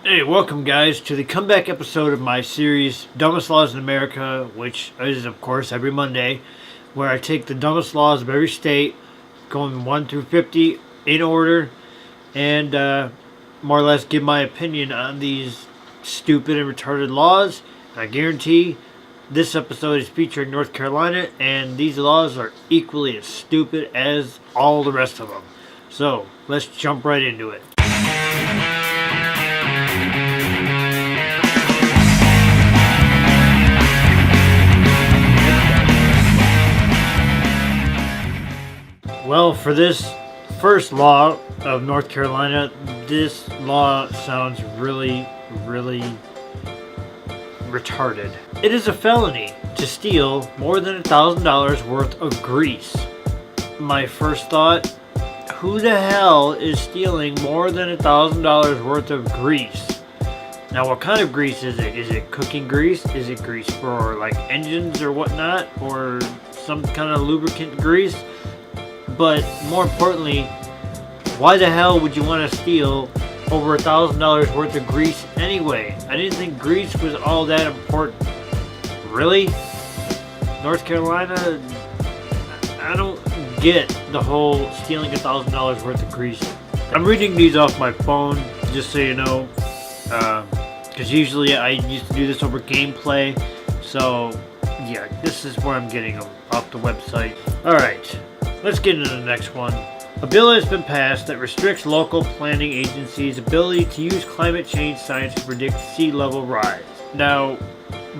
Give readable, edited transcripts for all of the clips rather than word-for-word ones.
Hey, welcome guys to the comeback episode of my series Dumbest Laws in America, which is of course every Monday, where I take the dumbest laws of every state, going 1 through 50 in order, and more or less give my opinion on these stupid and retarded laws. And I guarantee this episode is featuring North Carolina, and these laws are equally as stupid as all the rest of them. So let's jump right into it. Well, for this first law of North Carolina, this law sounds really retarded. It is a felony to steal more than $1,000 worth of grease. My first thought, who the hell is stealing more than $1,000 worth of grease? Now, what kind of grease is it? Is it cooking grease? Is it grease for like engines or whatnot? Or some kind of lubricant grease? But more importantly, why the hell would you want to steal over $1,000 worth of grease anyway? I didn't think grease was all that important. Really? North Carolina? I don't get the whole stealing $1,000 worth of grease. I'm reading these off my phone, just so you know, because usually I used to do this over gameplay. So yeah, this is where I'm getting them, off the website. Alright. Let's get into the next one. A bill has been passed that restricts local planning agencies' ability to use climate change science to predict sea level rise. Now,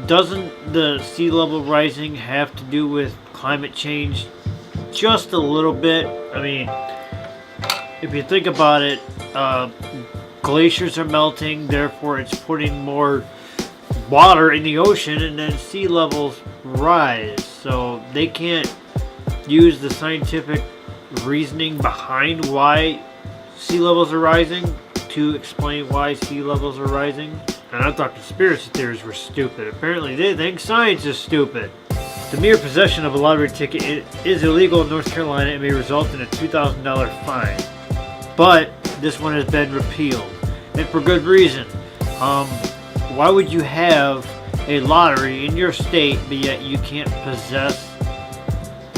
doesn't the sea level rising have to do with climate change? Just a little bit. I mean, if you think about it, glaciers are melting, therefore it's putting more water in the ocean, and then sea levels rise. So they can't use the scientific reasoning behind why sea levels are rising to explain why sea levels are rising. And I thought conspiracy theories were stupid. Apparently they think science is stupid. The mere possession of a lottery ticket is illegal in North Carolina and may result in a $2,000 fine. But this one has been repealed, and for good reason. Why would you have a lottery in your state but yet you can't possess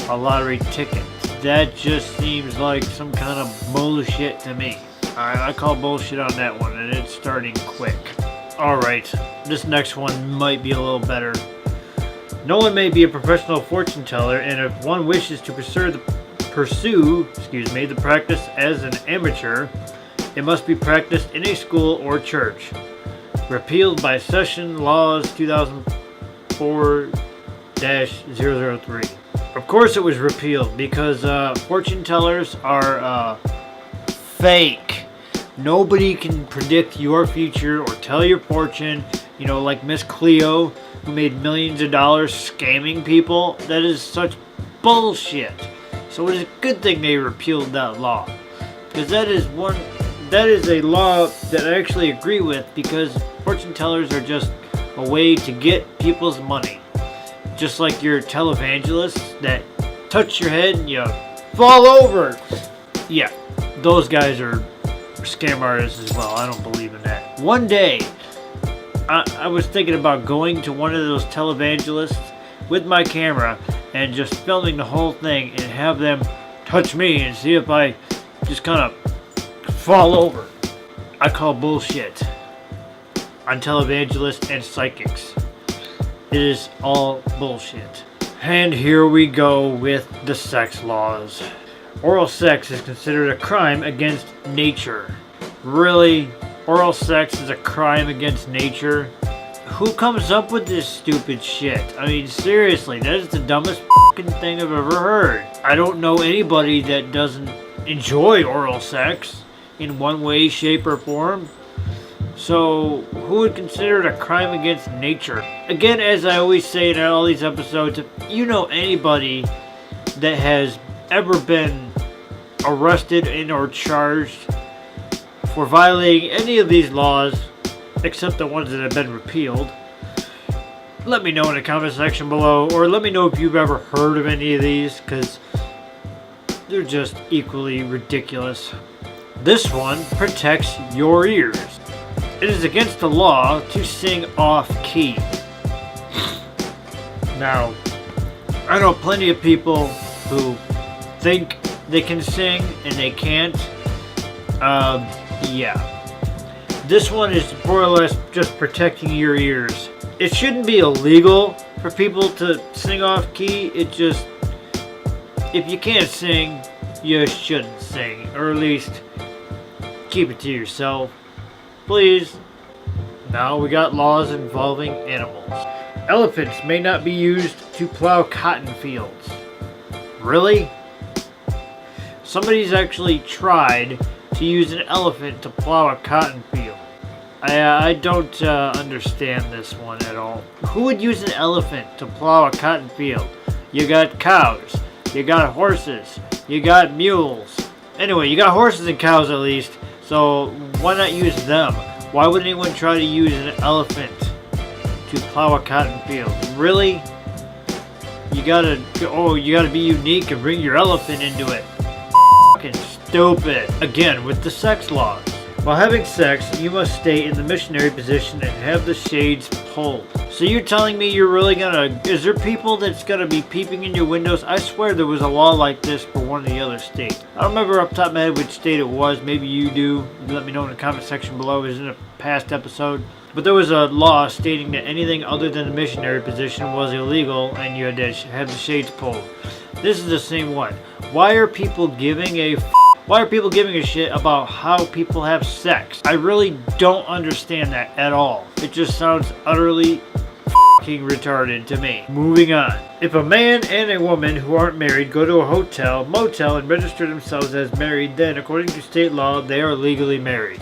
a lottery ticket? That just seems like some kind of bullshit to me. I call bullshit on that one, and it's starting quick. Alright, this next one might be a little better. No one may be a professional fortune teller, and if one wishes to pursue the practice as an amateur, it must be practiced in a school or church. Repealed by Session Laws 2004-003. Of course it was repealed because fortune tellers are fake. Nobody can predict your future or tell your fortune. You know, like Miss Cleo, who made millions of dollars scamming people. That is such bullshit. So it is a good thing they repealed that law, because that is a law that I actually agree with, because fortune tellers are just a way to get people's money. Just like your televangelists that touch your head and you fall over. Yeah, those guys are scam artists as well. I don't believe in that. One day, I was thinking about going to one of those televangelists with my camera and just filming the whole thing and have them touch me and see if I just kind of fall over. I call bullshit on televangelists and psychics. It is all bullshit. And here we go with the sex laws. Oral sex is considered a crime against nature. Really? Oral sex is a crime against nature? Who comes up with this stupid shit? I mean, seriously, that is the dumbest fucking thing I've ever heard. I don't know anybody that doesn't enjoy oral sex in one way, shape, or form. So, who would consider it a crime against nature? Again, as I always say in all these episodes, if you know anybody that has ever been arrested and or charged for violating any of these laws, except the ones that have been repealed, let me know in the comment section below, or let me know if you've ever heard of any of these, because they're just equally ridiculous. This one protects your ears. It is against the law to sing off key. Now, I know plenty of people who think they can sing and they can't. Yeah. This one is more or less just protecting your ears. It shouldn't be illegal for people to sing off key. It just, if you can't sing, you shouldn't sing. Or at least keep it to yourself. Please. Now we got laws involving animals. Elephants may not be used to plow cotton fields. Really? Somebody's actually tried to use an elephant to plow a cotton field. I don't understand this one at all. Who would use an elephant to plow a cotton field? You got cows, you got horses, you got mules. Anyway, you got horses and cows at least, so why not use them? Why would anyone try to use an elephant to plow a cotton field? Really? You gotta be unique and bring your elephant into it. Fucking stupid. Again, with the sex laws. While having sex, you must stay in the missionary position and have the shades pulled. So you're telling me you're really gonna... Is there people that's gonna be peeping in your windows? I swear there was a law like this for one of the other states. I don't remember off the top of my head which state it was. Maybe you do. Let me know in the comment section below. It was in a past episode. But there was a law stating that anything other than the missionary position was illegal and you had to have the shades pulled. This is the same one. Why are people giving a shit about how people have sex? I really don't understand that at all. It just sounds utterly fucking retarded to me. Moving on. If a man and a woman who aren't married go to a hotel, motel, and register themselves as married, then according to state law, they are legally married.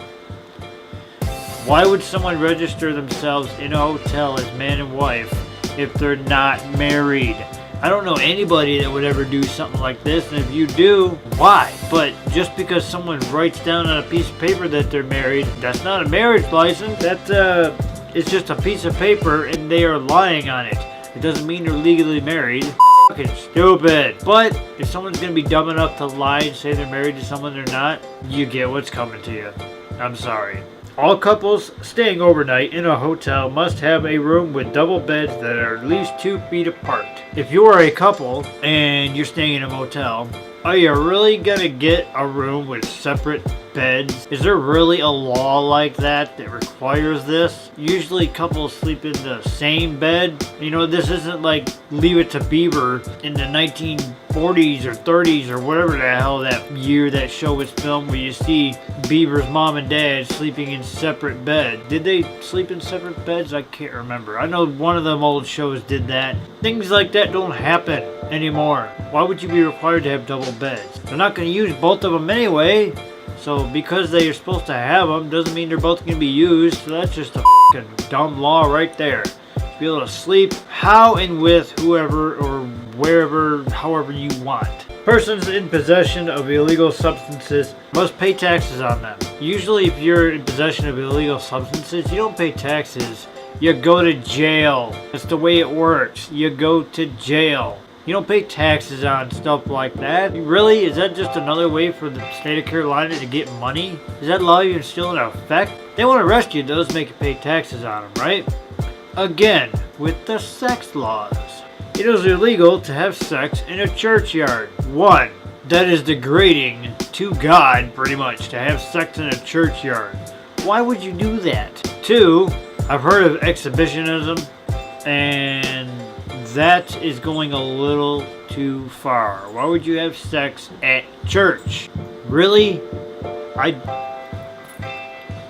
Why would someone register themselves in a hotel as man and wife if they're not married? I don't know anybody that would ever do something like this, and if you do, why? But just because someone writes down on a piece of paper that they're married, that's not a marriage license. That is just a piece of paper and they are lying on it. It doesn't mean they're legally married. Fucking stupid. But if someone's gonna be dumb enough to lie and say they're married to someone they're not, you get what's coming to you. I'm sorry. All couples staying overnight in a hotel must have a room with double beds that are at least 2 feet apart. If you are a couple and you're staying in a motel, are you really gonna get a room with separate beds? Is there really a law like that that requires this? Usually couples sleep in the same bed. You know, this isn't like Leave It to Beaver in the 1940s or 30s or whatever the hell that year that show was filmed, where you see Beaver's mom and dad sleeping in separate beds. Did they sleep in separate beds? I can't remember. I know one of them old shows did that. Things like that don't happen anymore. Why would you be required to have double beds? They're not going to use both of them anyway. So because they are supposed to have them doesn't mean they're both going to be used. So that's just a fucking dumb law right there. To be able to sleep how and with whoever or wherever, however you want. Persons in possession of illegal substances must pay taxes on them. Usually if you're in possession of illegal substances, you don't pay taxes. You go to jail. That's the way it works. You go to jail. You don't pay taxes on stuff like that. Really? Is that just another way for the state of Carolina to get money? Is that law even still in effect? They want to arrest you, those make you pay taxes on them, right? Again, with the sex laws. It is illegal to have sex in a churchyard. 1. That is degrading to God, pretty much, to have sex in a churchyard. Why would you do that? 2. I've heard of exhibitionism, and that is going a little too far. Why would you have sex at church? Really? I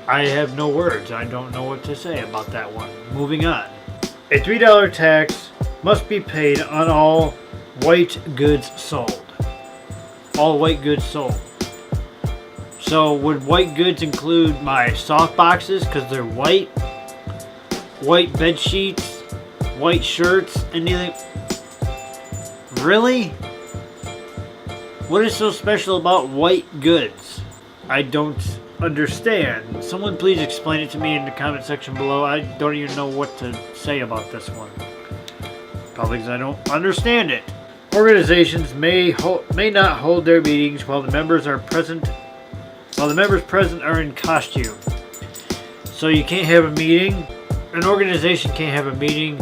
have no words. I don't know what to say about that one. Moving on. A $3 tax must be paid on all white goods sold. All white goods sold. So would white goods include my soft boxes because they're white? White bed sheets? White shirts? Anything? Really? What is so special about white goods? I don't understand. Someone please explain it to me in the comment section below. I don't even know what to say about this one. Probably because I don't understand it. Organizations may not hold their meetings while the members present are in costume. So you can't have a meeting? An organization can't have a meeting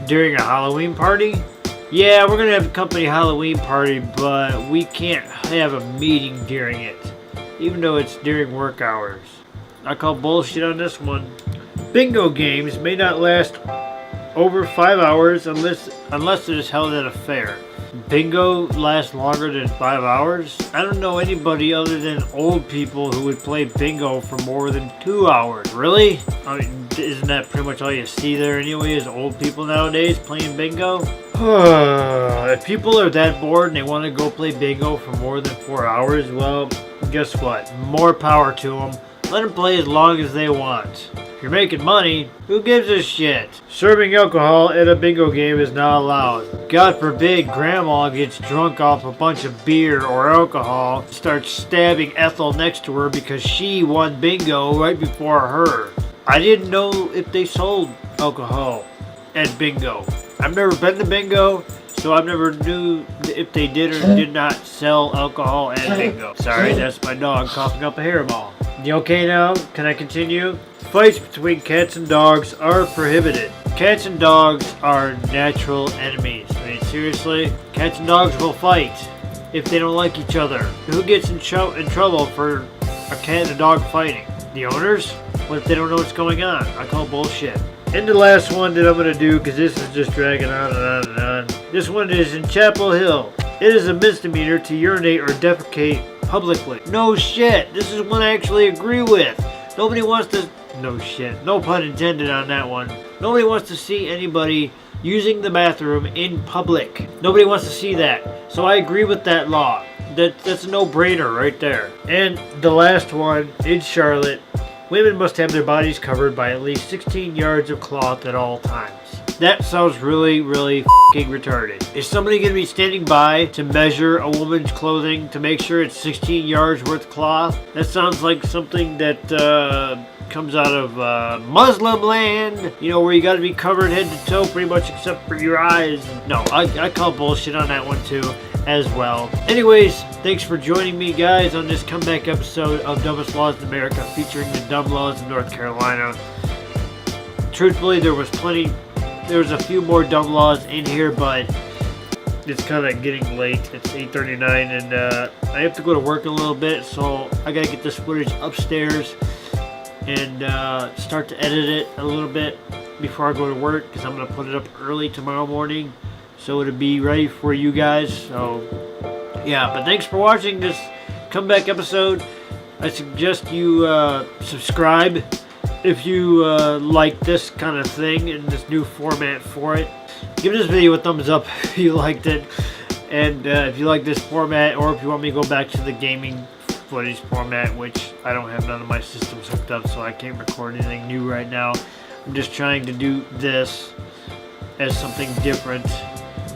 during a Halloween party? Yeah, we're gonna have a company Halloween party, but we can't have a meeting during it, even though it's during work hours. I call bullshit on this one. Bingo games may not last over 5 hours unless it is held at a fair. Bingo lasts longer than 5 hours? I don't know anybody other than old people who would play bingo for more than 2 hours. Really? I mean, isn't that pretty much all you see there anyway, is old people nowadays playing bingo? If people are that bored and they want to go play bingo for more than 4 hours, well, guess what? More power to them. Let them play as long as they want. If you're making money, who gives a shit? Serving alcohol at a bingo game is not allowed. God forbid grandma gets drunk off a bunch of beer or alcohol, starts stabbing Ethel next to her because she won bingo right before her. I didn't know if they sold alcohol at bingo. I've never been to bingo, so I never knew if they did or did not sell alcohol at bingo. Sorry, that's my dog coughing up a hairball. You okay now? Can I continue? Fights between cats and dogs are prohibited. Cats and dogs are natural enemies. I mean, seriously? Cats and dogs will fight if they don't like each other. Who gets in trouble for a cat and a dog fighting? The owners? What if they don't know what's going on? I call bullshit. And the last one that I'm going to do, because this is just dragging on and on and on. This one is in Chapel Hill. It is a misdemeanor to urinate or defecate publicly. No shit. This is one I actually agree with. Nobody wants to... No shit. No pun intended on that one. Nobody wants to see anybody using the bathroom in public. Nobody wants to see that. So I agree with that law. That's a no-brainer right there. And the last one, in Charlotte, women must have their bodies covered by at least 16 yards of cloth at all times. That sounds really, really f***ing retarded. Is somebody going to be standing by to measure a woman's clothing to make sure it's 16 yards worth of cloth? That sounds like something that comes out of Muslim land, you know, where you got to be covered head to toe pretty much except for your eyes. No, I call bullshit on that one too as well. Anyways, thanks for joining me, guys, on this comeback episode of Dumbest Laws in America, featuring the dumb laws of North Carolina. Truthfully, there was a few more dumb laws in here, but it's kind of getting late. It's 8:39 and I have to go to work in a little bit, so I gotta get this footage upstairs and start to edit it a little bit before I go to work, because I'm gonna put it up early tomorrow morning so it'll be ready for you guys. So yeah, but thanks for watching this comeback episode. I suggest you subscribe if you like this kind of thing and this new format for it. Give this video a thumbs up if you liked it, and if you like this format, or if you want me to go back to the gaming footage format, which I don't have none of my systems hooked up, so I can't record anything new right now. I'm just trying to do this as something different,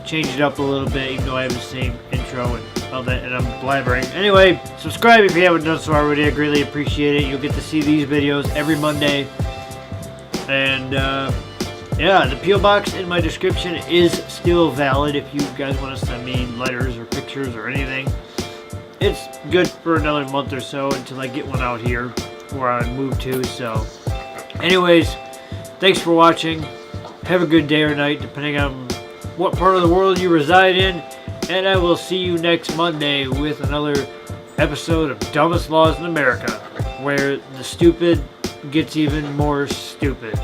change it up a little bit, even though I have the same intro and all that, and I'm blabbering. Anyway, subscribe if you haven't done so already. I greatly appreciate it. You'll get to see these videos every Monday. And yeah, the P.O. box in my description is still valid if you guys want to send me letters or pictures or anything. It's good for another month or so until I get one out here where I move to. So anyways, thanks for watching. Have a good day or night, depending on what part of the world you reside in, and I will see you next Monday with another episode of Dumbest Laws in America, where the stupid gets even more stupid.